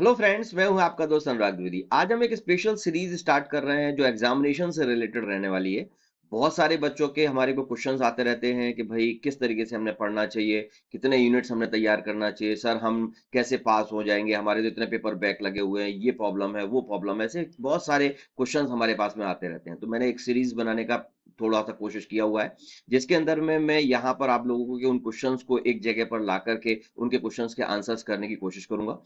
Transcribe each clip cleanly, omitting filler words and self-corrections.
Hello friends, मैं हूं आपका दोस्त अनुराग द्विवेदी। आज हम एक स्पेशल सीरीज स्टार्ट कर रहे हैं जो एग्जामिनेशन से रिलेटेड रहने वाली है। बहुत सारे बच्चों के हमारे को क्वेश्चंस आते रहते हैं कि भाई किस तरीके से हमने पढ़ना चाहिए, कितने यूनिट्स हमने तैयार करना चाहिए, सर हम कैसे पास हो जाएंगे, हमारे तो इतने पेपर बैक लगे हुए हैं, ये प्रॉब्लम है वो प्रॉब्लम है, ऐसे बहुत सारे क्वेश्चंस हमारे पास में आते रहते हैं। तो मैंने एक सीरीज बनाने का थोड़ा सा कोशिश किया हुआ है, जिसके अंदर में मैं यहाँ पर आप लोगों के उन क्वेश्चंस को एक जगह पर ला करके उनके क्वेश्चंस के आंसर्स करने की कोशिश करूंगा।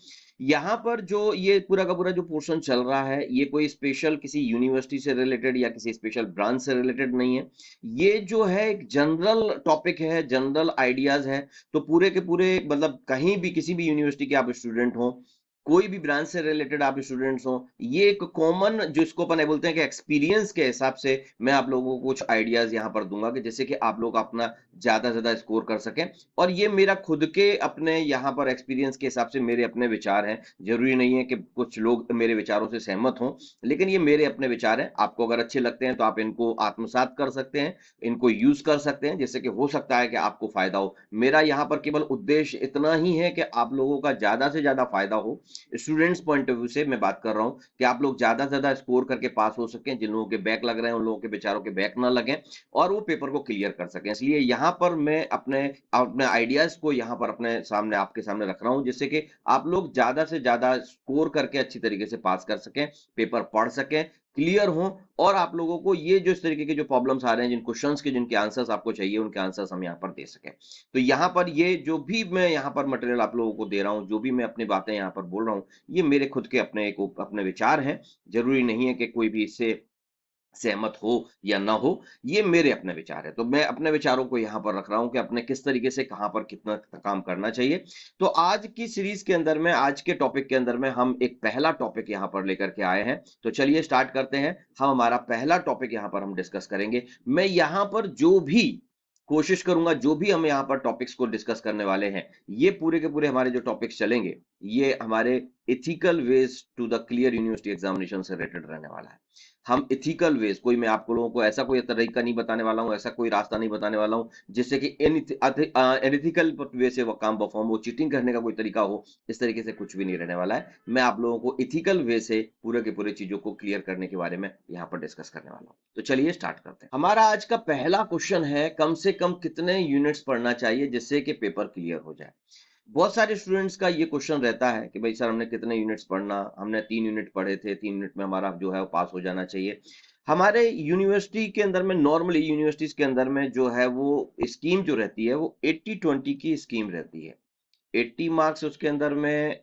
यहाँ पर जो ये पूरा का पूरा जो पोर्शन चल रहा है, ये कोई स्पेशल किसी यूनिवर्सिटी से रिलेटेड या किसी स्पेशल ब्रांच से रिलेटेड नहीं है। ये जो है एक जनरल टॉपिक है, जनरल आइडियाज है। तो पूरे के पूरे मतलब कहीं भी किसी भी यूनिवर्सिटी के आप स्टूडेंट हो, कोई भी ब्रांच से रिलेटेड आप स्टूडेंट्स हो, ये एक कॉमन जिसको अपन ये बोलते हैं कि एक्सपीरियंस के हिसाब से मैं आप लोगों को कुछ आइडियाज यहाँ पर दूंगा कि जिससे कि आप लोग अपना ज्यादा से ज्यादा स्कोर कर सकें। और ये मेरा खुद के अपने यहाँ पर एक्सपीरियंस के हिसाब से मेरे अपने विचार हैं। जरूरी नहीं है कि कुछ लोग मेरे विचारों से सहमत हों, लेकिन ये मेरे अपने विचार हैं। आपको अगर अच्छे लगते हैं तो आप इनको आत्मसात कर सकते हैं, इनको यूज कर सकते हैं, जिससे कि हो सकता है कि आपको फायदा हो। मेरा यहाँ पर केवल उद्देश्य इतना ही है कि आप लोगों का ज्यादा से ज्यादा फायदा हो। स्टूडेंट्स पॉइंट ऑफ व्यू से मैं बात कर रहा हूं कि आप लोग ज्यादा से ज्यादा स्कोर करके पास हो सकें, जिन लोगों के बैक लग रहे हैं उन लोगों के बेचारों के बैक ना लगे और वो पेपर को क्लियर कर सकें। इसलिए यहाँ पर मैं अपने अपने आइडियाज को यहाँ पर अपने सामने आपके सामने रख रहा हूं, जिससे कि आप लोग ज्यादा से ज्यादा स्कोर करके अच्छी तरीके से पास कर सकें, पेपर पढ़ सकें, क्लियर हो। और आप लोगों को ये जो इस तरीके के जो प्रॉब्लम्स आ रहे हैं, जिन क्वेश्चंस के जिनके आंसर्स आपको चाहिए, उनके आंसर्स हम यहाँ पर दे सकें। तो यहाँ पर ये जो भी मैं यहाँ पर मटेरियल आप लोगों को दे रहा हूँ, जो भी मैं अपनी बातें यहाँ पर बोल रहा हूँ, ये मेरे खुद के अपने अपने विचार हैं। जरूरी नहीं है कि कोई भी इससे सहमत हो या ना हो। ये मेरे अपने विचार है, तो मैं अपने विचारों को यहाँ पर रख रहा हूं कि अपने किस तरीके से कहां पर कितना काम करना चाहिए। तो आज की सीरीज के अंदर में, आज के टॉपिक के अंदर में हम एक पहला टॉपिक यहाँ पर लेकर के आए हैं। तो चलिए स्टार्ट करते हैं। हम हमारा पहला टॉपिक यहाँ पर हम डिस्कस करेंगे। मैं यहाँ पर जो भी कोशिश करूंगा, जो भी हम यहाँ पर टॉपिक्स को डिस्कस करने वाले हैं, ये पूरे के पूरे हमारे जो टॉपिक्स चलेंगे, ये हमारे ethical ways to the clear university examination से रिलेटेड रहने वाला है। हम इथिकल वेज, कोई मैं आप लोगों को ऐसा कोई तरीका नहीं बताने वाला हूं, ऐसा कोई रास्ता नहीं बताने वाला हूं जिससे कि एथिकल वे से वो काम परफॉर्म हो, चीटिंग करने का कोई तरीका हो। इस तरीके से कुछ भी नहीं रहने वाला है। मैं आप लोगों को इथिकल वे से पूरे के पूरे चीजों को क्लियर करने के बारे में यहाँ पर डिस्कस करने वाला हूँ। तो चलिए स्टार्ट करते हैं। हमारा आज का पहला क्वेश्चन है, कम से कम कितने यूनिट्स पढ़ना चाहिए जिससे कि पेपर क्लियर हो जाए। बहुत सारे स्टूडेंट्स का ये क्वेश्चन रहता है कि भाई सर हमने कितने यूनिट्स पढ़ना, हमने 3 यूनिट पढ़े थे, 3 यूनिट में हमारा जो है वो पास हो जाना चाहिए। हमारे यूनिवर्सिटी के अंदर में, नॉर्मली यूनिवर्सिटीज के अंदर में जो है वो स्कीम जो रहती है वो 80-20 की स्कीम रहती है। 80 मार्क्स उसके अंदर में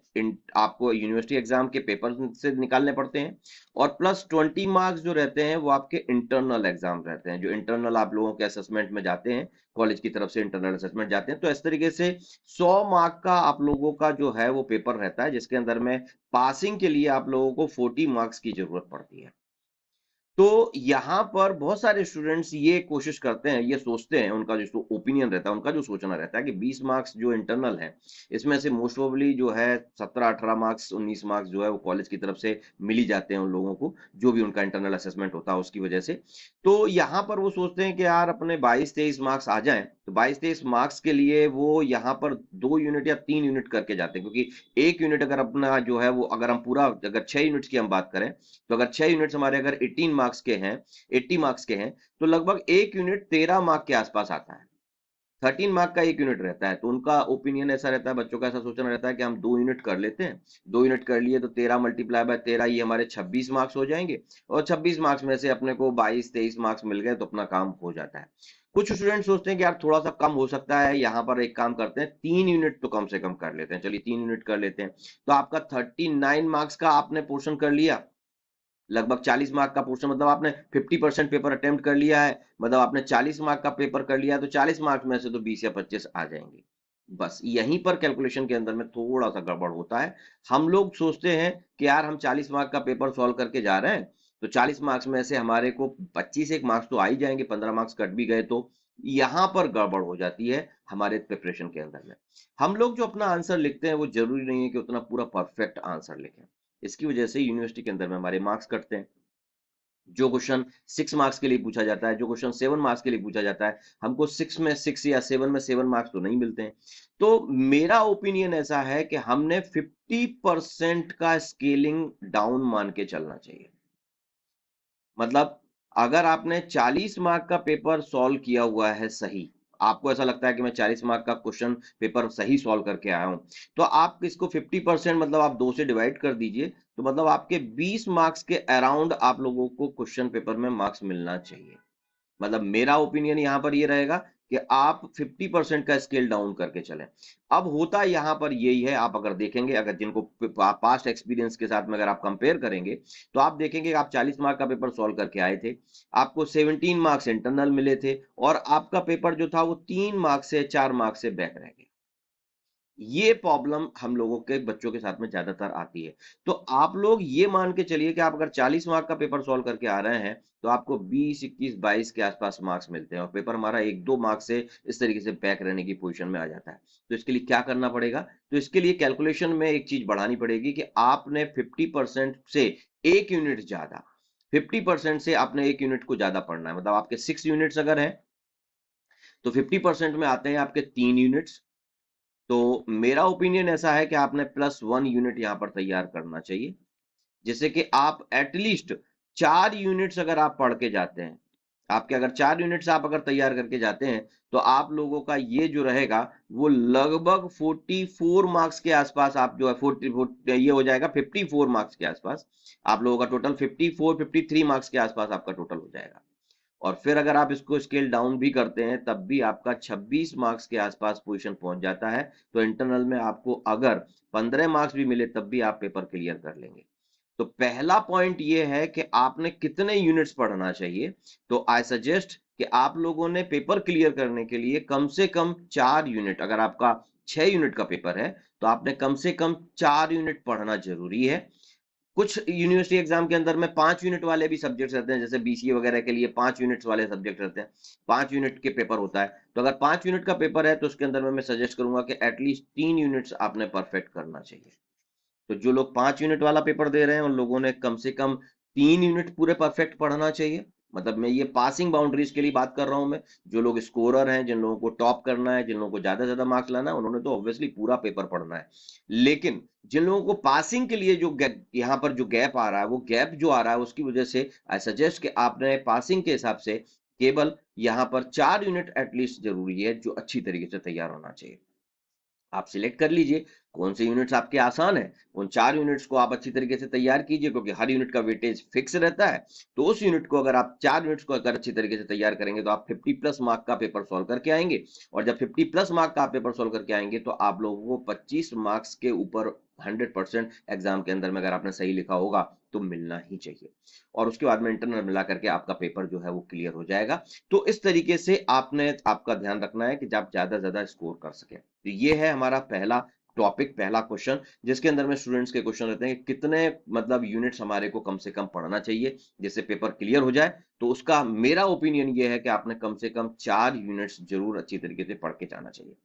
आपको यूनिवर्सिटी एग्जाम के पेपर से निकालने पड़ते हैं, और प्लस 20 मार्क्स जो रहते हैं वो आपके इंटरनल एग्जाम रहते हैं, जो इंटरनल आप लोगों के असेसमेंट में जाते हैं, कॉलेज की तरफ से इंटरनल असेसमेंट जाते हैं। तो इस तरीके से 100 मार्क का आप लोगों का जो है वो पेपर रहता है, जिसके अंदर में पासिंग के लिए आप लोगों को 40 मार्क्स की जरूरत पड़ती है। तो यहाँ पर बहुत सारे स्टूडेंट्स ये कोशिश करते हैं, ये सोचते हैं, उनका जो ओपिनियन रहता है, उनका जो सोचना रहता है कि 20 मार्क्स जो इंटरनल है, इसमें से मोस्ट प्रोबेबली जो है 17-18 मार्क्स, 19 मार्क्स जो है वो कॉलेज की तरफ से मिल ही जाते हैं उन लोगों को, जो भी उनका इंटरनल असेसमेंट होता है उसकी वजह से। तो यहाँ पर वो सोचते हैं कि यार अपने 22-23 मार्क्स आ जाएं, तो 22-23 मार्क्स के लिए वो यहाँ पर 2 यूनिट या 3 यूनिट करके जाते हैं, क्योंकि 1 यूनिट अगर अपना जो है वो, अगर हम पूरा, अगर 6 यूनिट्स की हम बात करें, तो अगर 6 यूनिट्स हमारे अगर 18 मार्क्स के हैं, 80 मार्क्स के हैं, तो लगभग 1 यूनिट 13 मार्क के आसपास आता है। 13 मार्क का 1 यूनिट रहता है। तो उनका ओपिनियन ऐसा रहता है, बच्चों का ऐसा सोचना रहता है कि हम 2 यूनिट कर लेते हैं, 2 यूनिट कर लिए तो 13 × 13 ये हमारे 26 मार्क्स हो जाएंगे, और 26 मार्क्स में से अपने को 22-23 मार्क्स मिल गए तो अपना काम हो जाता है। कुछ स्टूडेंट सोचते हैं कि यार थोड़ा सा कम हो सकता है, यहाँ पर एक काम करते हैं, 3 यूनिट तो कम से कम कर लेते हैं, चलिए 3 यूनिट कर लेते हैं। तो आपका 39 मार्क्स का आपने पोर्शन कर लिया, लगभग 40 मार्क का पोर्शन, मतलब आपने 50% पेपर अटेम्प्ट कर लिया है, मतलब आपने 40 मार्क का पेपर कर लिया है, तो 40 मार्क में से तो 20 या 25 आ जाएंगे। बस यहीं पर कैलकुलेशन के अंदर में थोड़ा सा गड़बड़ होता है। हम लोग सोचते हैं कि यार हम 40 मार्क का पेपर सॉल्व करके जा रहे हैं, तो 40 मार्क्स में से हमारे को 25 एक मार्क्स तो आ ही जाएंगे, 15 मार्क्स कट भी गए तो। यहाँ पर गड़बड़ हो जाती है हमारे प्रिपरेशन के अंदर में। हम लोग जो अपना आंसर लिखते हैं वो जरूरी नहीं है कि उतना पूरा परफेक्ट आंसर लिखें। इसकी वजह से यूनिवर्सिटी के अंदर में हमारे मार्क्स कटते हैं। जो क्वेश्चन 6 मार्क्स के लिए पूछा जाता है, जो क्वेश्चन 7 मार्क्स के लिए पूछा जाता है, हमको 6 में 6 या 7 में 7 मार्क्स तो नहीं मिलते हैं। तो मेरा ओपिनियन ऐसा है कि हमने 50% का स्केलिंग डाउन मान के चलना चाहिए। मतलब अगर आपने 40 मार्क का पेपर सॉल्व किया हुआ है सही, आपको ऐसा लगता है कि मैं 40 मार्क का क्वेश्चन पेपर सही सॉल्व करके आया हूं, तो आप इसको 50% मतलब आप 2 से डिवाइड कर दीजिए, तो मतलब आपके 20 मार्क्स के अराउंड आप लोगों को क्वेश्चन पेपर में मार्क्स मिलना चाहिए। मतलब मेरा ओपिनियन यहां पर ये रहेगा कि आप 50% का स्केल डाउन करके चलें। अब होता यहां पर यही है, आप अगर देखेंगे, अगर जिनको पास्ट एक्सपीरियंस के साथ में अगर आप कंपेयर करेंगे, तो आप देखेंगे आप 40 मार्क का पेपर सॉल्व करके आए थे, आपको 17 मार्क्स इंटरनल मिले थे, और आपका पेपर जो था वो 3 मार्क्स से 4 मार्क्स से बैक रह गया। ये प्रॉब्लम हम लोगों के बच्चों के साथ में ज्यादातर आती है। तो आप लोग ये मान के चलिए कि आप अगर 40 मार्क का पेपर सॉल्व करके आ रहे हैं, तो आपको 20, 21, 22 के आसपास मार्क्स मिलते हैं, और पेपर हमारा 1-2 मार्क्स से इस तरीके से बैक रहने की पोजीशन में आ जाता है। तो इसके लिए क्या करना पड़ेगा? तो इसके लिए कैलकुलेशन में एक चीज बढ़ानी पड़ेगी कि आपने 50% से 1 यूनिट ज्यादा, 50% से आपने 1 यूनिट को ज्यादा पढ़ना है। मतलब आपके 6 यूनिट्स अगर हैं, तो 50% में आते हैं आपके 3 यूनिट्स। तो मेरा ओपिनियन ऐसा है कि आपने +1 यूनिट यहां पर तैयार करना चाहिए, जिससे कि आप एटलीस्ट 4 यूनिट्स अगर आप पढ़ के जाते हैं, आपके अगर 4 यूनिट्स आप अगर तैयार करके जाते हैं, तो आप लोगों का ये जो रहेगा वो लगभग 44 मार्क्स के आसपास, आप जो है 40 ये हो जाएगा 54 मार्क्स के आसपास। आप लोगों का टोटल 54-53 मार्क्स के आसपास आपका टोटल हो जाएगा। और फिर अगर आप इसको स्केल डाउन भी करते हैं, तब भी आपका 26 मार्क्स के आसपास पोजीशन पहुंच जाता है। तो इंटरनल में आपको अगर 15 मार्क्स भी मिले, तब भी आप पेपर क्लियर कर लेंगे। तो पहला पॉइंट ये है कि आपने कितने यूनिट्स पढ़ना चाहिए। तो आई सजेस्ट कि आप लोगों ने पेपर क्लियर करने के लिए कम से कम 4 यूनिट, अगर आपका 6 यूनिट का पेपर है, तो आपने कम से कम 4 यूनिट पढ़ना जरूरी है। कुछ यूनिवर्सिटी एग्जाम के अंदर में 5 यूनिट वाले भी सब्जेक्ट्स रहते हैं, जैसे बीसीए वगैरह के लिए 5 यूनिट्स वाले सब्जेक्ट रहते हैं, 5 यूनिट के पेपर होता है। तो अगर 5 यूनिट का पेपर है, तो उसके अंदर में मैं सजेस्ट करूंगा कि एटलीस्ट 3 यूनिट्स आपने परफेक्ट करना चाहिए। तो जो लोग 5 यूनिट वाला पेपर दे रहे हैं, उन लोगों ने कम से कम 3 यूनिट पूरे परफेक्ट पढ़ना चाहिए। मतलब मैं ये पासिंग बाउंड्रीज के लिए बात कर रहा हूं। मैं, जो लोग स्कोरर हैं, जिन लोगों को टॉप करना है, जिन लोगों को ज्यादा से ज्यादा मार्क्स लाना है, उन्होंने तो ऑब्वियसली पूरा पेपर पढ़ना है। लेकिन जिन लोगों को पासिंग के लिए जो यहाँ पर जो गैप आ रहा है, वो गैप जो आ रहा है, उसकी वजह से आई सजेस्ट कि आपने पासिंग के हिसाब से केवल यहाँ पर 4 यूनिट एटलीस्ट जरूरी है, जो अच्छी तरीके से तैयार होना चाहिए। आप सिलेक्ट कर लीजिए कौन से यूनिट्स आपके आसान है, उन 4 यूनिट्स को आप अच्छी तरीके से तैयार कीजिए, क्योंकि हर यूनिट का वेटेज फिक्स रहता है। तो उस यूनिट को अगर आप 4 यूनिट्स को अगर अच्छी तरीके से तैयार करेंगे, तो आप 50+ मार्क का पेपर सॉल्व करके आएंगे। और जब 50+ मार्क का आप पेपर सॉल्व करके आएंगे, तो आप लोगों को 25 मार्क्स के ऊपर 100% एग्जाम के अंदर में, अगर आपने सही लिखा होगा, तो मिलना ही चाहिए। और उसके बाद में इंटरनल मिला करके आपका पेपर जो है वो क्लियर हो जाएगा। तो इस तरीके से आपने आपका ध्यान रखना है कि आप ज्यादा से ज्यादा स्कोर कर सके। तो ये है हमारा पहला टॉपिक, पहला क्वेश्चन, जिसके अंदर में स्टूडेंट्स के क्वेश्चन रहते हैं कि कितने मतलब यूनिट्स हमारे को कम से कम पढ़ना चाहिए जिससे पेपर क्लियर हो जाए। तो उसका मेरा ओपिनियन ये है कि आपने कम से कम 4 यूनिट्स जरूर अच्छी तरीके से पढ़ के जाना चाहिए।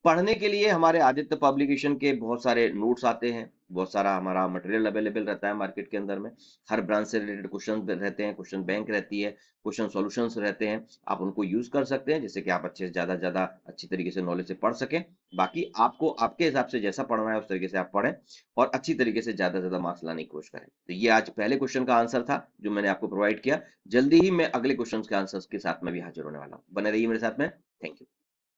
पढ़ने के लिए हमारे आदित्य पब्लिकेशन के बहुत सारे नोट्स आते हैं, बहुत सारा हमारा मटेरियल अवेलेबल रहता है मार्केट के अंदर में। हर ब्रांच से रिलेटेड क्वेश्चन रहते हैं, क्वेश्चन बैंक रहती है, क्वेश्चन सॉल्यूशंस रहते हैं। आप उनको यूज कर सकते हैं, जिससे कि आप अच्छे से ज्यादा अच्छी तरीके से नॉलेज से पढ़ सकें। बाकी आपको आपके हिसाब से जैसा पढ़ना है, उस तरीके से आप पढ़ें, और अच्छी तरीके से ज्यादा मार्क्स लाने की कोशिश करें। तो ये आज पहले क्वेश्चन का आंसर था जो मैंने आपको प्रोवाइड किया। जल्दी ही मैं अगले क्वेश्चन के आंसर के साथ में भी हाजिर होने वाला हूँ। बने रहिए मेरे साथ में। Thank you.